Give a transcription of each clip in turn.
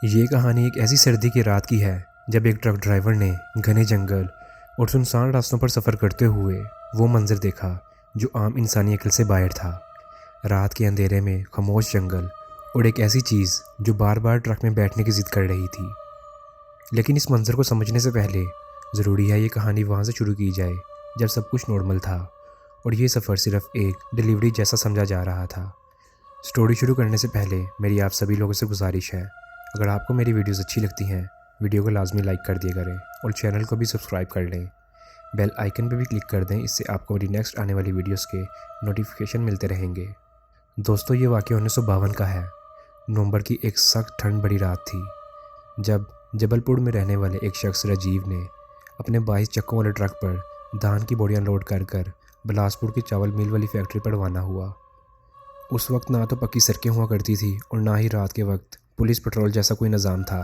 ये कहानी एक ऐसी सर्दी की रात की है जब एक ट्रक ड्राइवर ने घने जंगल और सुनसान रास्तों पर सफ़र करते हुए वो मंजर देखा जो आम इंसानी अक्ल से बाहर था। रात के अंधेरे में खामोश जंगल और एक ऐसी चीज़ जो बार बार ट्रक में बैठने की ज़िद कर रही थी। लेकिन इस मंजर को समझने से पहले ज़रूरी है ये कहानी वहाँ से शुरू की जाए जब सब कुछ नॉर्मल था और ये सफ़र सिर्फ एक डिलीवरी जैसा समझा जा रहा था। स्टोरी शुरू करने से पहले मेरी आप सभी लोगों से गुजारिश है, अगर आपको मेरी वीडियोस अच्छी लगती हैं वीडियो को लाजमी लाइक कर दिया करें और चैनल को भी सब्सक्राइब कर लें। बेल आइकन पर भी क्लिक कर दें, इससे आपको मेरी नेक्स्ट आने वाली वीडियोस के नोटिफिकेशन मिलते रहेंगे। दोस्तों, ये वाक़या 1952 का है। नवंबर की एक सख्त ठंड भरी रात थी जब जबलपुर में रहने वाले एक शख्स राजीव ने अपने 22 चक्कों वाले ट्रक पर धान की बोरियां लोड कर बिलासपुर की चावल मिल वाली फैक्ट्री पर रवाना हुआ। उस वक्त ना तो पक्की सड़कें हुआ करती थी और ना ही रात के वक्त पुलिस पेट्रोल जैसा कोई निज़ाम था।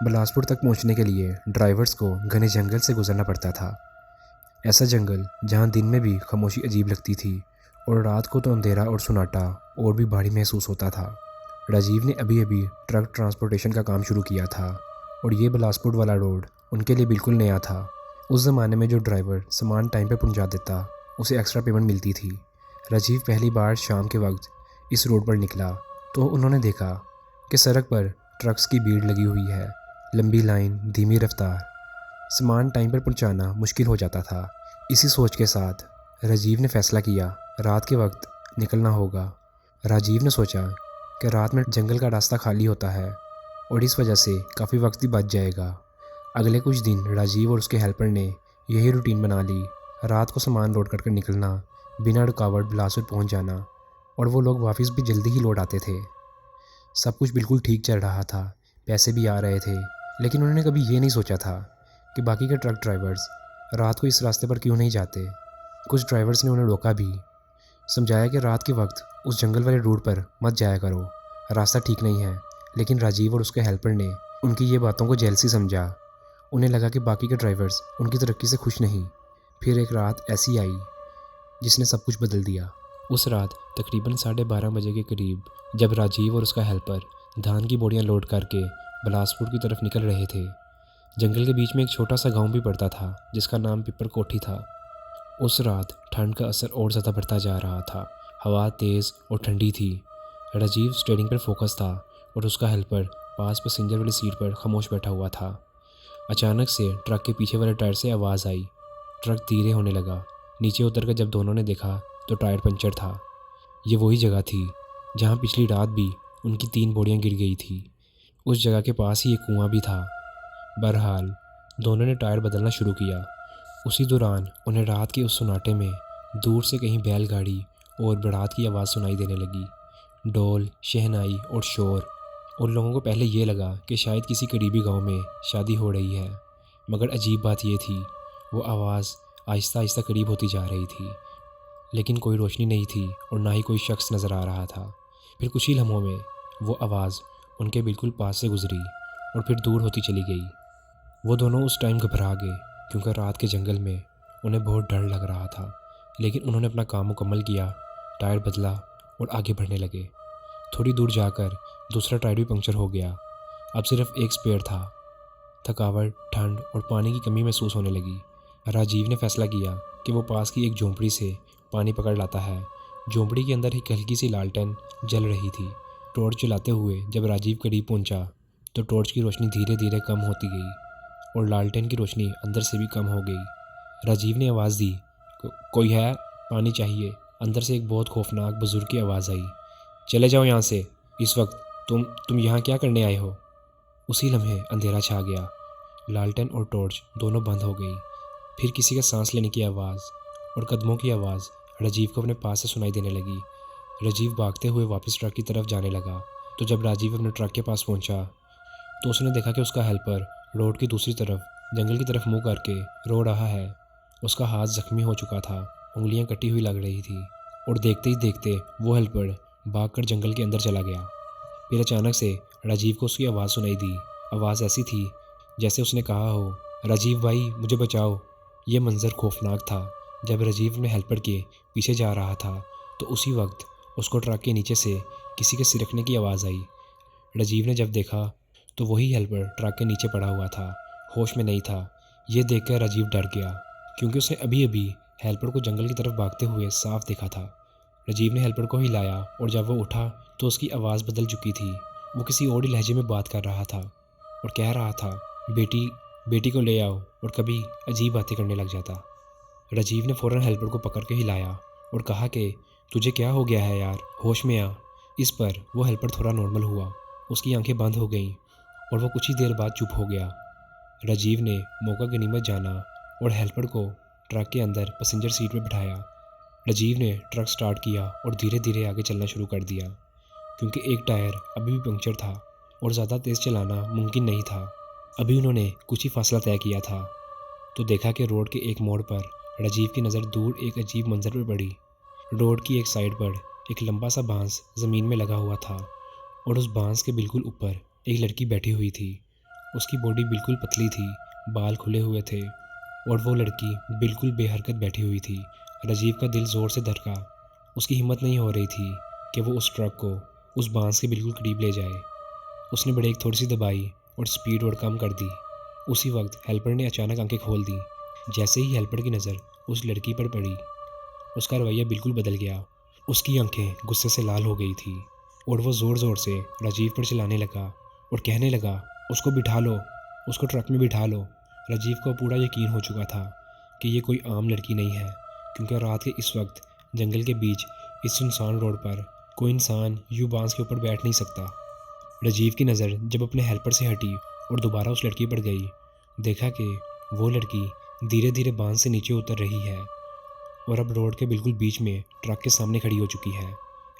बिलासपुर तक पहुंचने के लिए ड्राइवर्स को घने जंगल से गुजरना पड़ता था। ऐसा जंगल जहां दिन में भी खामोशी अजीब लगती थी और रात को तो अंधेरा और सुनाटा और भी भारी महसूस होता था। राजीव ने अभी अभी ट्रक ट्रांसपोर्टेशन का काम शुरू किया था और ये बिलासपुर वाला रोड उनके लिए बिल्कुल नया था। उस ज़माने में जो ड्राइवर सामान टाइम पर पहुंचा देता उसे एक्स्ट्रा पेमेंट मिलती थी। राजीव पहली बार शाम के वक्त इस रोड पर निकला तो उन्होंने देखा कि सड़क पर ट्रक्स की भीड़ लगी हुई है। लंबी लाइन, धीमी रफ्तार, सामान टाइम पर पहुंचाना मुश्किल हो जाता था। इसी सोच के साथ राजीव ने फैसला किया रात के वक्त निकलना होगा। राजीव ने सोचा कि रात में जंगल का रास्ता खाली होता है और इस वजह से काफ़ी वक्त भी बच जाएगा। अगले कुछ दिन राजीव और उसके हेल्पर ने यही रूटीन बना ली। रात को सामान लोड कर निकलना, बिना रुकावट बिलासपुर पहुंच जाना और वो लोग वापस भी जल्दी ही लौट आते थे। सब कुछ बिल्कुल ठीक चल रहा था, पैसे भी आ रहे थे, लेकिन उन्होंने कभी ये नहीं सोचा था कि बाकी के ट्रक ड्राइवर्स रात को इस रास्ते पर क्यों नहीं जाते। कुछ ड्राइवर्स ने उन्हें रोका भी, समझाया कि रात के वक्त उस जंगल वाले रूट पर मत जाया करो, रास्ता ठीक नहीं है। लेकिन राजीव और उसके हेल्पर ने उनकी ये बातों को जेलसी समझा। उन्हें लगा कि बाकी के ड्राइवर्स उनकी तरक्की से खुश नहीं। फिर एक रात ऐसी आई जिसने सब कुछ बदल दिया। उस रात तकरीबन 12:30 बजे के करीब जब राजीव और उसका हेल्पर धान की बोरियां लोड करके बिलासपुर की तरफ निकल रहे थे, जंगल के बीच में एक छोटा सा गांव भी पड़ता था जिसका नाम पिपर कोठी था। उस रात ठंड का असर और ज़्यादा बढ़ता जा रहा था। हवा तेज़ और ठंडी थी। राजीव स्टीयरिंग पर फोकस था और उसका हेल्पर पास पैसेंजर वाली सीट पर खामोश बैठा हुआ था। अचानक से ट्रक के पीछे वाले टायर से आवाज़ आई। ट्रक धीरे होने लगा। नीचे उतरकर जब दोनों ने देखा तो टायर पंचर था। ये वही जगह थी जहाँ पिछली रात भी उनकी 3 बोरियां गिर गई थी। उस जगह के पास ही एक कुआं भी था। बहरहाल दोनों ने टायर बदलना शुरू किया। उसी दौरान उन्हें रात के उस सुनाटे में दूर से कहीं बैलगाड़ी और बारात की आवाज़ सुनाई देने लगी। ढोल, शहनाई और शोर। उन लोगों को पहले ये लगा कि शायद किसी करीबी गांव में शादी हो रही है, मगर अजीब बात ये थी वो आवाज़ आहिस्ता आहिस्ता करीब होती जा रही थी। लेकिन कोई रोशनी नहीं थी और ना ही कोई शख्स नज़र आ रहा था। फिर कुछ ही लम्हों में वो आवाज़ उनके बिल्कुल पास से गुजरी और फिर दूर होती चली गई। वो दोनों उस टाइम घबरा गए क्योंकि रात के जंगल में उन्हें बहुत डर लग रहा था। लेकिन उन्होंने अपना काम मुकम्मल किया, टायर बदला और आगे बढ़ने लगे। थोड़ी दूर जाकर दूसरा टायर भी पंक्चर हो गया। अब सिर्फ एक स्पेयर था। थकावट, ठंड और पानी की कमी महसूस होने लगी। राजीव ने फैसला किया कि वो पास की एक झोंपड़ी से पानी पकड़ लाता है। झोंपड़ी के अंदर एक हल्की सी लालटेन जल रही थी। टॉर्च जलाते हुए जब राजीव करीब पहुंचा तो टॉर्च की रोशनी धीरे धीरे कम होती गई और लालटेन की रोशनी अंदर से भी कम हो गई। राजीव ने आवाज़ दी, कोई है? पानी चाहिए। अंदर से एक बहुत खौफनाक बुजुर्ग की आवाज़ आई, चले जाओ यहाँ से। इस वक्त तुम यहाँ क्या करने आए हो? उसी लम्हे अंधेरा छा गया। लालटेन और टॉर्च दोनों बंद हो गई। फिर किसी का सांस लेने की आवाज़ और कदमों की आवाज़ राजीव को अपने पास से सुनाई देने लगी। राजीव भागते हुए वापस ट्रक की तरफ जाने लगा। तो जब राजीव अपने ट्रक के पास पहुंचा तो उसने देखा कि उसका हेल्पर रोड की दूसरी तरफ जंगल की तरफ मुंह करके रो रहा है। उसका हाथ जख्मी हो चुका था, उंगलियां कटी हुई लग रही थी और देखते ही देखते वो हेल्पर भागकर जंगल के अंदर चला गया। फिर अचानक से राजीव को उसकी आवाज़ सुनाई दी। आवाज़ ऐसी थी जैसे उसने कहा हो, राजीव भाई मुझे बचाओ। ये मंजर खौफनाक था। जब राजीव अपने हेल्पर के पीछे जा रहा था तो उसी वक्त उसको ट्रक के नीचे से किसी के सिरकने की आवाज़ आई। राजीव ने जब देखा तो वही हेल्पर ट्रक के नीचे पड़ा हुआ था, होश में नहीं था। ये देखकर राजीव डर गया क्योंकि उसने अभी अभी हेल्पर को जंगल की तरफ भागते हुए साफ देखा था। राजीव ने हेल्पर को हिलाया और जब वो उठा तो उसकी आवाज़ बदल चुकी थी। वो किसी और ही लहजे में बात कर रहा था और कह रहा था, बेटी बेटी को ले आओ, और कभी अजीब बातें करने लग जाता। राजीव ने फ़ौरन हेल्पर को पकड़ के हिलाया और कहा कि तुझे क्या हो गया है यार, होश में आ। इस पर वो हेल्पर थोड़ा नॉर्मल हुआ, उसकी आंखें बंद हो गईं और वो कुछ ही देर बाद चुप हो गया। राजीव ने मौका गनीमत जाना और हेल्पर को ट्रक के अंदर पैसेंजर सीट में बिठाया। राजीव ने ट्रक स्टार्ट किया और धीरे धीरे आगे चलना शुरू कर दिया क्योंकि एक टायर अभी भी पंक्चर था और ज़्यादा तेज़ चलाना मुमकिन नहीं था। अभी उन्होंने कुछ ही फासला तय किया था तो देखा कि रोड के एक मोड़ पर राजीव की नज़र दूर एक अजीब मंजर पर पड़ी। रोड की एक साइड पर एक लंबा सा बांस ज़मीन में लगा हुआ था और उस बांस के बिल्कुल ऊपर एक लड़की बैठी हुई थी। उसकी बॉडी बिल्कुल पतली थी, बाल खुले हुए थे और वो लड़की बिल्कुल बेहरकत बैठी हुई थी। राजीव का दिल ज़ोर से धड़का। उसकी हिम्मत नहीं हो रही थी कि वो उस ट्रक को उस बांस के बिल्कुल करीब ले जाए। उसने ब्रेक थोड़ी सी दबाई और स्पीड और कम कर दी। उसी वक्त हेल्पर ने अचानक आंखें खोल दी। जैसे ही हेल्पर की नज़र उस लड़की पर पड़ी, उसका रवैया बिल्कुल बदल गया। उसकी आंखें गुस्से से लाल हो गई थी और वो ज़ोर ज़ोर से राजीव पर चिल्लाने लगा और कहने लगा, उसको बिठा लो, उसको ट्रक में बिठा लो। राजीव को पूरा यकीन हो चुका था कि ये कोई आम लड़की नहीं है क्योंकि रात के इस वक्त जंगल के बीच इस सुनसान रोड पर कोई इंसान यूं बांस के ऊपर बैठ नहीं सकता। राजीव की नज़र जब अपने हेल्पर से हटी और दोबारा उस लड़की पर गई, देखा कि वो लड़की धीरे धीरे बांस से नीचे उतर रही है और अब रोड के बिल्कुल बीच में ट्रक के सामने खड़ी हो चुकी है।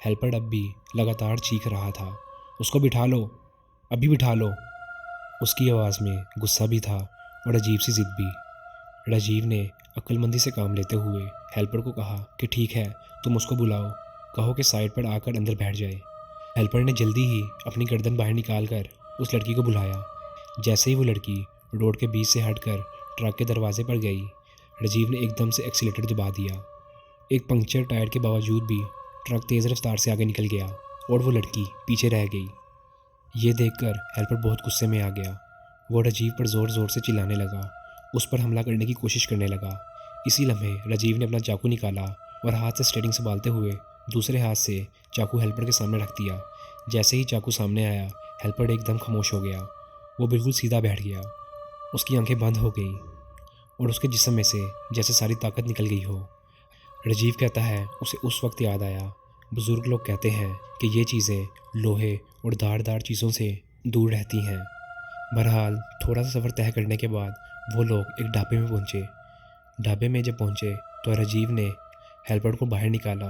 हेल्पर अब भी लगातार चीख रहा था, उसको बिठा लो, अभी बिठा लो। उसकी आवाज़ में गुस्सा भी था और अजीब सी जिद भी। राजीव ने अक्लमंदी से काम लेते हुए हेल्पर को कहा कि ठीक है, तुम उसको बुलाओ, कहो कि साइड पर आकर अंदर बैठ जाए। हेल्पर ने जल्दी ही अपनी गर्दन बाहर निकाल कर उस लड़की को बुलाया। जैसे ही वो लड़की रोड के बीच से हटकर ट्रक के दरवाजे पर गई, राजीव ने एकदम से एक्सीलेटर दबा दिया। एक पंक्चर टायर के बावजूद भी ट्रक तेज़ रफ्तार से आगे निकल गया और वो लड़की पीछे रह गई। ये देखकर हेल्पर बहुत गुस्से में आ गया। वो राजीव पर ज़ोर ज़ोर से चिल्लाने लगा, उस पर हमला करने की कोशिश करने लगा। इसी लम्हे राजीव ने अपना चाकू निकाला और हाथ से स्टेयरिंग संभालते हुए दूसरे हाथ से चाकू हेल्पर के सामने रख दिया। जैसे ही चाकू सामने आया, हेल्पर एकदम खामोश हो गया। वो बिल्कुल सीधा बैठ गया, उसकी आंखें बंद हो गई और उसके जिस्म में से जैसे सारी ताकत निकल गई हो। राजीव कहता है उसे उस वक्त याद आया, बुज़ुर्ग लोग कहते हैं कि ये चीज़ें लोहे और धारदार चीज़ों से दूर रहती हैं। बहरहाल थोड़ा सा सफ़र तय करने के बाद वो लोग एक ढाबे में पहुँचे। ढाबे में जब पहुँचे तो राजीव ने हेल्पर को बाहर निकाला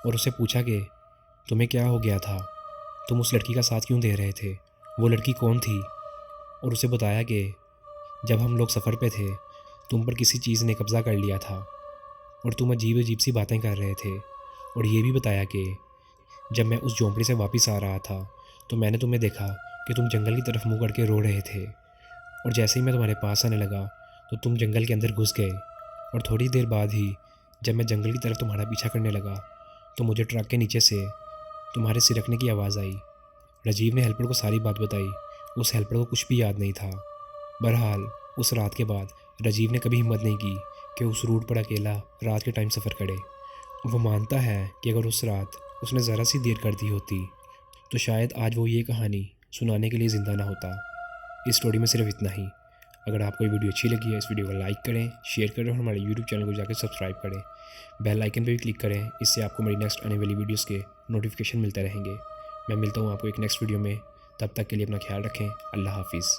और उससे पूछा कि तुम्हें क्या हो गया था, तुम उस लड़की का साथ क्यों दे रहे थे, वो लड़की कौन थी। और उसे बताया कि जब हम लोग सफ़र पे थे, तुम पर किसी चीज़ ने कब्ज़ा कर लिया था और तुम अजीब अजीब सी बातें कर रहे थे। और ये भी बताया कि जब मैं उस झोंपड़ी से वापस आ रहा था तो मैंने तुम्हें देखा कि तुम जंगल की तरफ मुँह करके रो रहे थे और जैसे ही मैं तुम्हारे पास आने लगा तो तुम जंगल के अंदर घुस गए और थोड़ी देर बाद ही जब मैं जंगल की तरफ तुम्हारा पीछा करने लगा तो मुझे ट्रक के नीचे से तुम्हारे सिरकने की आवाज़ आई। राजीव ने हेल्पर को सारी बात बताई। उस हेल्पर को कुछ भी याद नहीं था। बहरहाल उस रात के बाद राजीव ने कभी हिम्मत नहीं की कि उस रूट पर अकेला रात के टाइम सफ़र करे। वो मानता है कि अगर उस रात उसने ज़रा सी देर कर दी होती तो शायद आज वो ये कहानी सुनाने के लिए ज़िंदा ना होता। इस स्टोरी में सिर्फ इतना ही। अगर आपको ये वीडियो अच्छी लगी है, इस वीडियो को लाइक करें, शेयर करें और हमारे यूट्यूब चैनल को जाकर सब्सक्राइब करें। बेल आइकन पे भी क्लिक करें, इससे आपको मेरी नेक्स्ट आने वाली वीडियोस के नोटिफिकेशन मिलते रहेंगे। मैं मिलता हूँ आपको एक नेक्स्ट वीडियो में, तब तक के लिए अपना ख्याल रखें। अल्लाह हाफिज़।